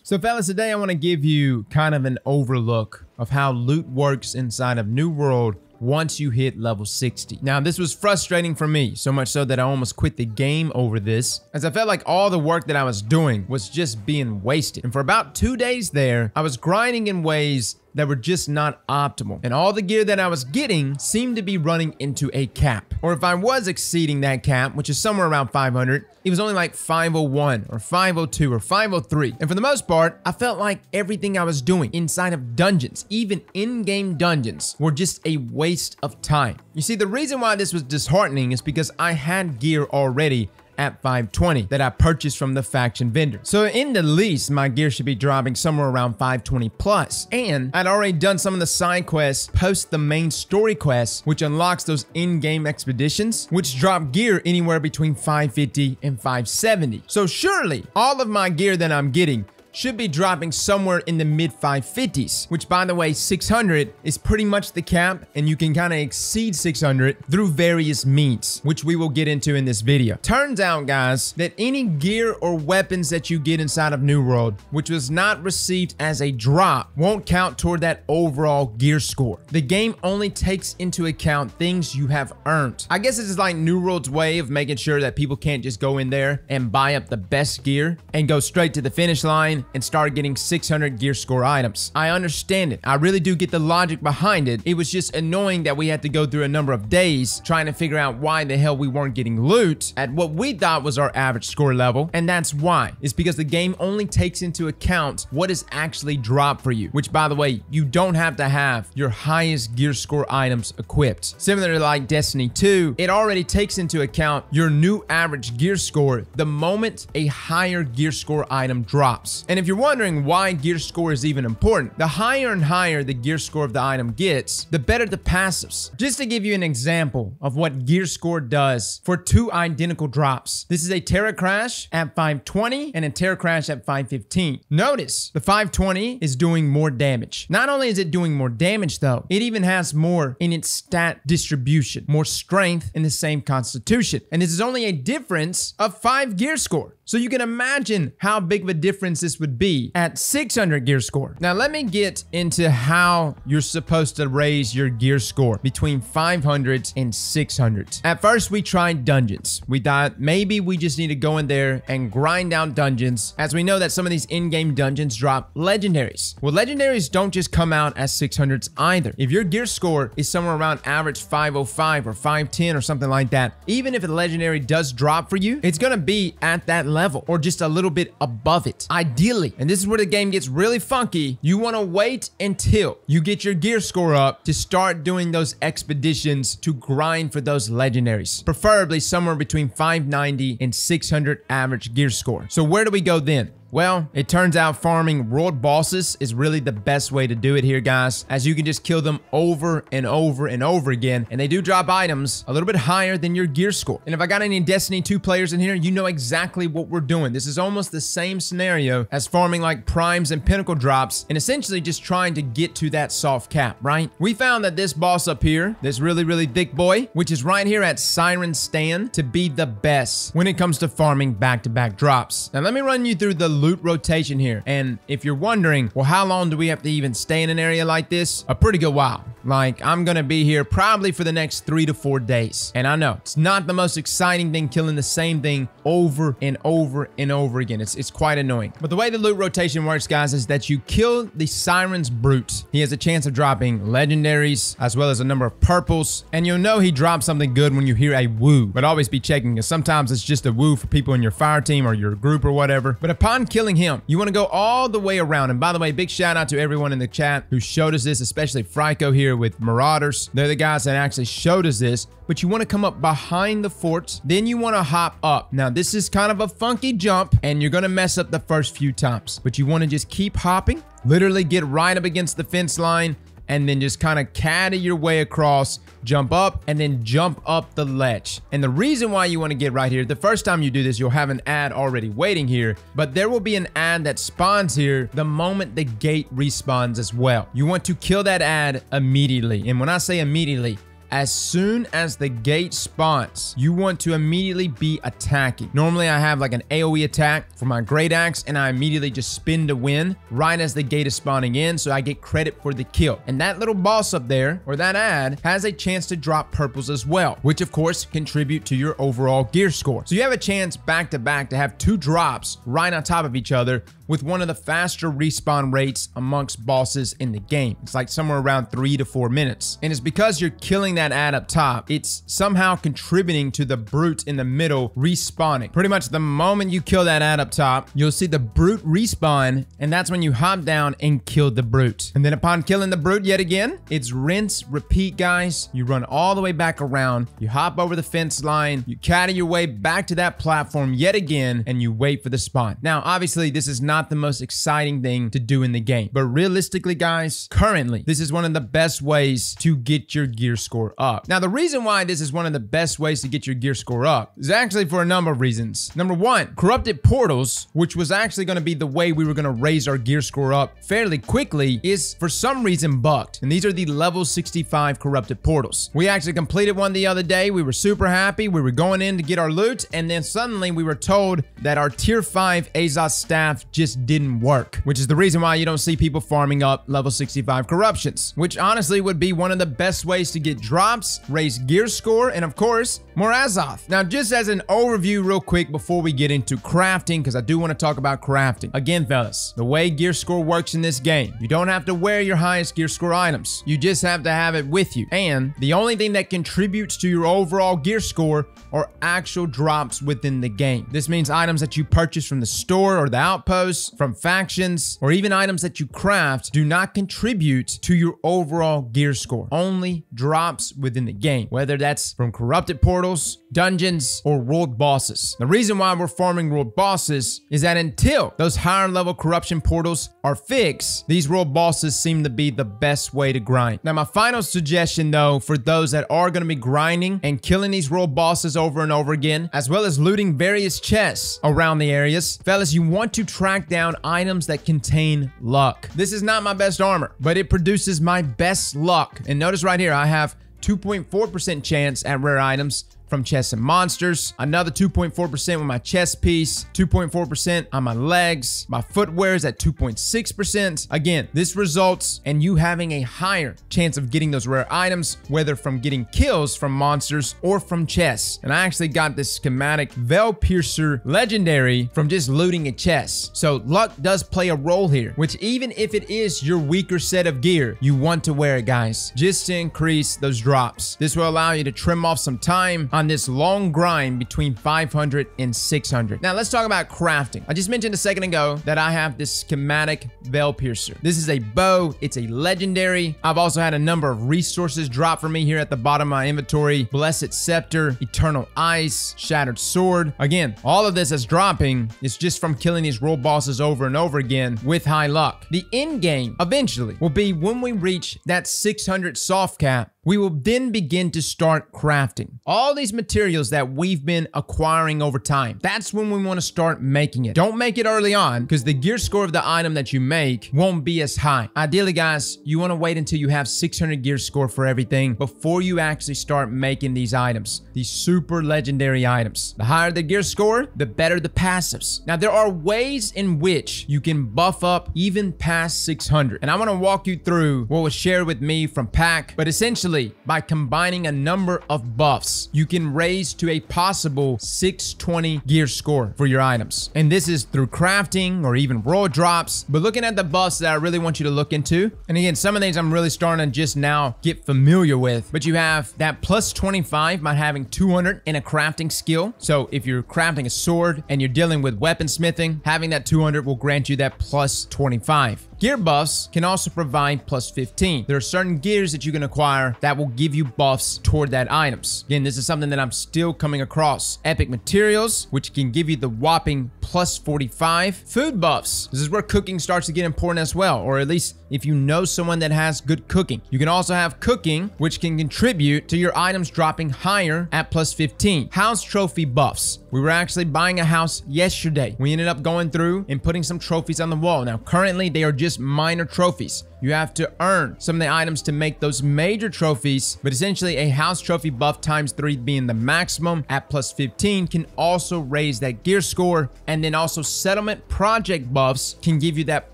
So fellas, today I want to give you kind of an overlook of how loot works inside of New World once you hit level 60. Now, this was frustrating for me, so much so that I almost quit the game over this, as I felt like all the work that I was doing was just being wasted. And for about 2 days there, I was grinding in ways that were just not optimal. And all the gear that I was getting seemed to be running into a cap. Or if I was exceeding that cap, which is somewhere around 500, it was only like 501 or 502 or 503. And for the most part, I felt like everything I was doing inside of dungeons, even in-game dungeons, were just a waste of time. You see, the reason why this was disheartening is because I had gear already at 520 that I purchased from the faction vendor. So in the least, my gear should be dropping somewhere around 520 plus. And I'd already done some of the side quests post the main story quests, which unlocks those in-game expeditions, which drop gear anywhere between 550 and 570. So surely all of my gear that I'm getting should be dropping somewhere in the mid 550s, which by the way, 600 is pretty much the cap, and you can kind of exceed 600 through various means, which we will get into in this video. Turns out, guys, that any gear or weapons that you get inside of New World, which was not received as a drop, won't count toward that overall gear score. The game only takes into account things you have earned. I guess this is like New World's way of making sure that people can't just go in there and buy up the best gear and go straight to the finish line and start getting 600 gear score items. I understand it. I really do get the logic behind it. It was just annoying that we had to go through a number of days trying to figure out why the hell we weren't getting loot at what we thought was our average score level. And that's why. It's because the game only takes into account what is actually dropped for you, which by the way, you don't have to have your highest gear score items equipped. Similar to like Destiny 2, it already takes into account your new average gear score the moment a higher gear score item drops. And if you're wondering why gear score is even important, the higher and higher the gear score of the item gets, the better the passives. Just to give you an example of what gear score does for two identical drops. This is a Terra Crash at 520 and a Terra Crash at 515. Notice the 520 is doing more damage. Not only is it doing more damage though, it even has more in its stat distribution, more strength in the same constitution. And this is only a difference of 5 gear score. So you can imagine how big of a difference this would be at 600 gear score. Now let me get into how you're supposed to raise your gear score between 500 and 600. At first we tried dungeons. We thought maybe we just need to go in there and grind down dungeons, as we know that some of these in-game dungeons drop legendaries. Well, legendaries don't just come out as 600s either. If your gear score is somewhere around average 505 or 510 or something like that, even if a legendary does drop for you, it's gonna be at that level or just a little bit above it. Ideally, and this is where the game gets really funky, you want to wait until you get your gear score up to start doing those expeditions to grind for those legendaries, preferably somewhere between 590 and 600 average gear score. So where do we go then? Well, it turns out farming world bosses is really the best way to do it here, guys, as you can just kill them over and over and over again, and they do drop items a little bit higher than your gear score. And if I got any Destiny 2 players in here, you know exactly what we're doing. This is almost the same scenario as farming like primes and pinnacle drops, and essentially just trying to get to that soft cap, right? We found that this boss up here, this really thick boy, which is right here at Siren Stand, to be the best when it comes to farming back-to-back drops. Now let me run you through the loot rotation here, and if you're wondering, well, how long do we have to even stay in an area like this? A pretty good while. Like, I'm gonna be here probably for the next 3 to 4 days. And I know it's not the most exciting thing, killing the same thing over and over and over again. It's quite annoying. But the way the loot rotation works, guys, is that you kill the Siren's brute. He has a chance of dropping legendaries as well as a number of purples, and you'll know he dropped something good when you hear a woo. But always be checking, because sometimes it's just a woo for people in your fire team or your group or whatever. But upon killing him, you want to go all the way around. And by the way, big shout out to everyone in the chat who showed us this, especially Frico here with Marauders. They're the guys that actually showed us this. But you want to come up behind the fort, then you want to hop up. Now this is kind of a funky jump, and you're going to mess up the first few times, but you want to just keep hopping, literally get right up against the fence line, and then just kind of caddy your way across, jump up, and then jump up the ledge. And the reason why you want to get right here, the first time you do this, you'll have an ad already waiting here, but there will be an ad that spawns here the moment the gate respawns as well. You want to kill that ad immediately. And when I say immediately, as soon as the gate spawns, you want to immediately be attacking. Normally, I have like an AoE attack for my great axe, and I immediately just spin to win right as the gate is spawning in, so I get credit for the kill. And that little boss up there, or that ad, has a chance to drop purples as well, which of course contribute to your overall gear score. So you have a chance back to back to have 2 drops right on top of each other with one of the faster respawn rates amongst bosses in the game. It's like somewhere around 3 to 4 minutes. And it's because you're killing that ad up top, it's somehow contributing to the brute in the middle respawning. Pretty much the moment you kill that ad up top, you'll see the brute respawn, and that's when you hop down and kill the brute. And then upon killing the brute yet again, it's rinse, repeat, guys. You run all the way back around, you hop over the fence line, you caddy your way back to that platform yet again, and you wait for the spawn. Now, obviously, this is not the most exciting thing to do in the game, but realistically, guys, currently, this is one of the best ways to get your gear score up. Now, the reason why this is one of the best ways to get your gear score up is actually for a number of reasons. Number one, corrupted portals, which was actually going to be the way we were going to raise our gear score up fairly quickly, is for some reason bugged. And these are the level 65 corrupted portals. We actually completed one the other day. We were super happy. We were going in to get our loot, and then suddenly we were told that our tier 5 Azot staff just didn't work, which is the reason why you don't see people farming up level 65 corruptions, which honestly would be one of the best ways to get drops, raise gear score, and of course, more Azoth. Now, just as an overview real quick before we get into crafting, because I do want to talk about crafting. Again, fellas, the way gear score works in this game, you don't have to wear your highest gear score items. You just have to have it with you. And the only thing that contributes to your overall gear score are actual drops within the game. This means items that you purchase from the store or the outposts, from factions, or even items that you craft do not contribute to your overall gear score. Only drops within the game, whether that's from corrupted portals, dungeons, or world bosses. The reason why we're farming world bosses is that until those higher level corruption portals are fixed, these world bosses seem to be the best way to grind. Now, my final suggestion though, for those that are going to be grinding and killing these world bosses over and over again, as well as looting various chests around the areas, fellas, you want to track down items that contain luck. This is not my best armor, but it produces my best luck. And notice right here, I have 2.4% chance at rare items from chests and monsters, another 2.4% with my chest piece, 2.4% on my legs, my footwear is at 2.6%. Again, this results in you having a higher chance of getting those rare items, whether from getting kills from monsters or from chests. And I actually got this schematic Veil Piercer legendary from just looting a chest. So luck does play a role here, which even if it is your weaker set of gear, you want to wear it, guys, just to increase those drops. This will allow you to trim off some time on this long grind between 500 and 600. Now let's talk about crafting. I just mentioned a second ago that I have this schematic Veil Piercer. This is a bow. It's a legendary. I've also had a number of resources drop for me here at the bottom of my inventory. Blessed Scepter, Eternal Ice, Shattered Sword. Again, all of this is dropping. It's just from killing these world bosses over and over again with high luck. The end game eventually will be when we reach that 600 soft cap. We will then begin to start crafting all these materials that we've been acquiring over time. That's when we want to start making it. Don't make it early on, because the gear score of the item that you make won't be as high. Ideally, guys, you want to wait until you have 600 gear score for everything before you actually start making these items, these super legendary items. The higher the gear score, the better the passives. Now, there are ways in which you can buff up even past 600, and I want to walk you through what was shared with me from Pack, but essentially, by combining a number of buffs, you can raise to a possible 620 gear score for your items. And this is through crafting or even world drops. But looking at the buffs that I really want you to look into, and again, some of these I'm really starting to just now get familiar with, but you have that plus 25 by having 200 in a crafting skill. So if you're crafting a sword and you're dealing with weaponsmithing, having that 200 will grant you that plus 25. Gear buffs can also provide plus 15. There are certain gears that you can acquire that will give you buffs toward that items. Again, this is something that I'm still coming across. Epic materials, which can give you the whopping plus 45. Food buffs. This is where cooking starts to get important as well, or at least if you know someone that has good cooking. You can also have cooking, which can contribute to your items dropping higher at plus 15. House trophy buffs, We were actually buying a house yesterday. We ended up going through and putting some trophies on the wall. Now, currently, they are just minor trophies. You have to earn some of the items to make those major trophies, but essentially a house trophy buff times 3 being the maximum at plus 15 can also raise that gear score, and then also settlement project buffs can give you that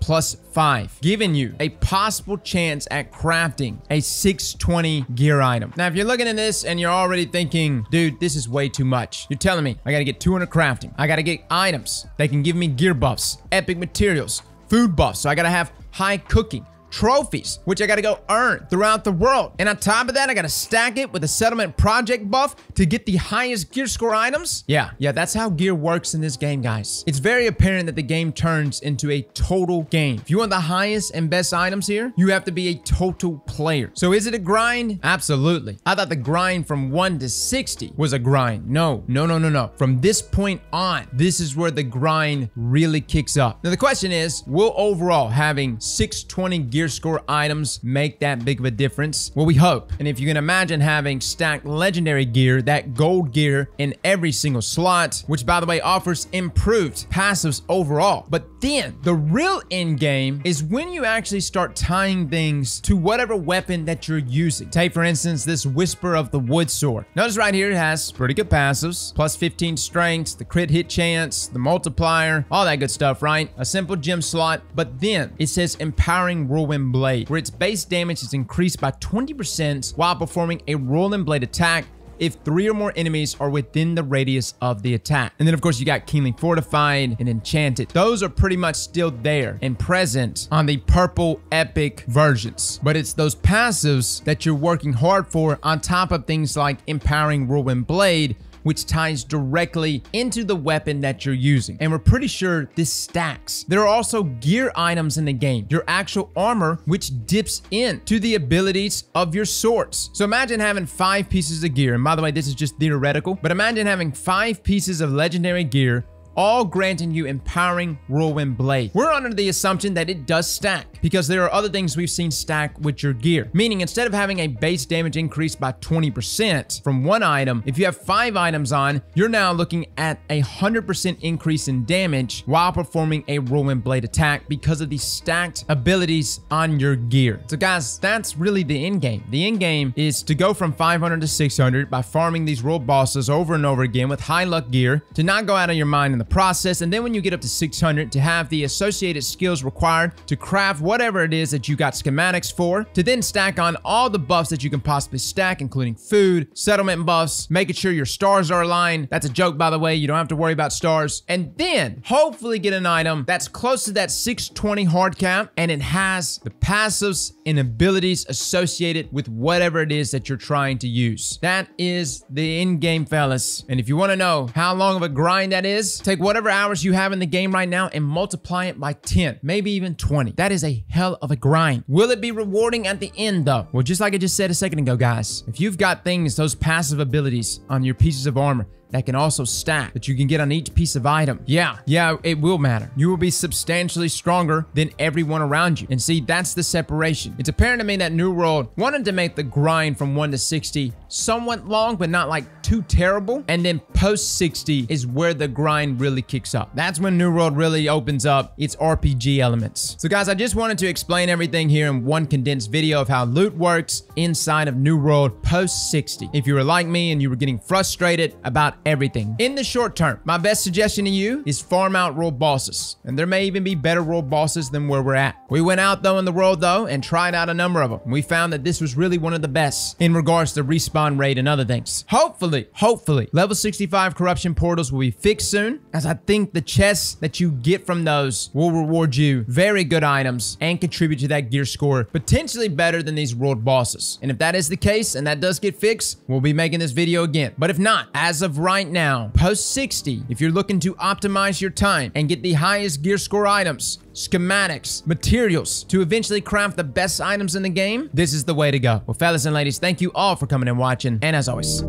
plus 5, giving you a possible chance at crafting a 620 gear item. Now, if you're looking at this and you're already thinking, dude, this is way too much. You're telling me I gotta get 200 crafting. I gotta get items that can give me gear buffs, epic materials, food buffs. So I gotta have high cooking, trophies, which I gotta go earn throughout the world. And on top of that, I gotta stack it with a settlement project buff to get the highest gear score items. Yeah, that's how gear works in this game, guys. It's very apparent that the game turns into a total game. If you want the highest and best items here, you have to be a total player. So is it a grind? Absolutely. I thought the grind from 1 to 60 was a grind. No. From this point on, this is where the grind really kicks up. Now, the question is, will overall having 620 gear score items make that big of a difference? Well, we hope. And if you can imagine having stacked legendary gear, that gold gear in every single slot, which by the way offers improved passives overall. But then the real end game is when you actually start tying things to whatever weapon that you're using. Take for instance this Whisper of the Wood sword. Notice right here it has pretty good passives, plus 15 strengths, the crit hit chance, the multiplier, all that good stuff, right? A simple gem slot. But then it says empowering whirlwind blade, where its base damage is increased by 20% while performing a whirlwind blade attack if 3 or more enemies are within the radius of the attack. And then of course you got keenly fortified and enchanted. Those are pretty much still there and present on the purple epic versions, but it's those passives that you're working hard for on top of things like empowering whirlwind blade, which ties directly into the weapon that you're using. And we're pretty sure this stacks. There are also gear items in the game, your actual armor, which dips into the abilities of your swords. So imagine having 5 pieces of gear. And by the way, this is just theoretical, but imagine having 5 pieces of legendary gear, all granting you empowering whirlwind blade. We're under the assumption that it does stack because there are other things we've seen stack with your gear, meaning instead of having a base damage increase by 20% from one item, if you have 5 items on, you're now looking at 100% increase in damage while performing a whirlwind blade attack because of the stacked abilities on your gear. So guys, that's really the end game. The end game is to go from 500 to 600 by farming these world bosses over and over again with high luck gear, to not go out of your mind in the process, and then when you get up to 600 to have the associated skills required to craft whatever it is that you got schematics for, to then stack on all the buffs that you can possibly stack, including food, settlement buffs, making sure your stars are aligned. That's a joke, by the way. You don't have to worry about stars. And then hopefully get an item that's close to that 620 hard cap, and it has the passives and abilities associated with whatever it is that you're trying to use. That is the end game, fellas. And if you want to know how long of a grind that is, take whatever hours you have in the game right now and multiply it by 10, maybe even 20. That is a hell of a grind. Will it be rewarding at the end though? Well, just like I just said a second ago, guys, if you've got things, those passive abilities on your pieces of armor that can also stack, that you can get on each piece of item, yeah, it will matter. You will be substantially stronger than everyone around you. And see, that's the separation. It's apparent to me that New World wanted to make the grind from 1 to 60 somewhat long, but not like too terrible. And then post 60 is where the grind really kicks up. That's when New World really opens up its RPG elements. So guys, I just wanted to explain everything here in one condensed video of how loot works inside of New World post 60. If you were like me and you were getting frustrated about everything in the short term, my best suggestion to you is farm out world bosses, and there may even be better world bosses than where we're at. We went out though in the world though and tried out a number of them. We found that this was really one of the best in regards to respawn rate and other things. Hopefully level 65 corruption portals will be fixed soon, as I think the chests that you get from those will reward you very good items and contribute to that gear score potentially better than these world bosses. And if that is the case and that does get fixed, we'll be making this video again. But if not, as of right now, post 60, if you're looking to optimize your time and get the highest gear score items, schematics, materials to eventually craft the best items in the game, this is the way to go. Well, fellas and ladies, thank you all for coming and watching, and as always,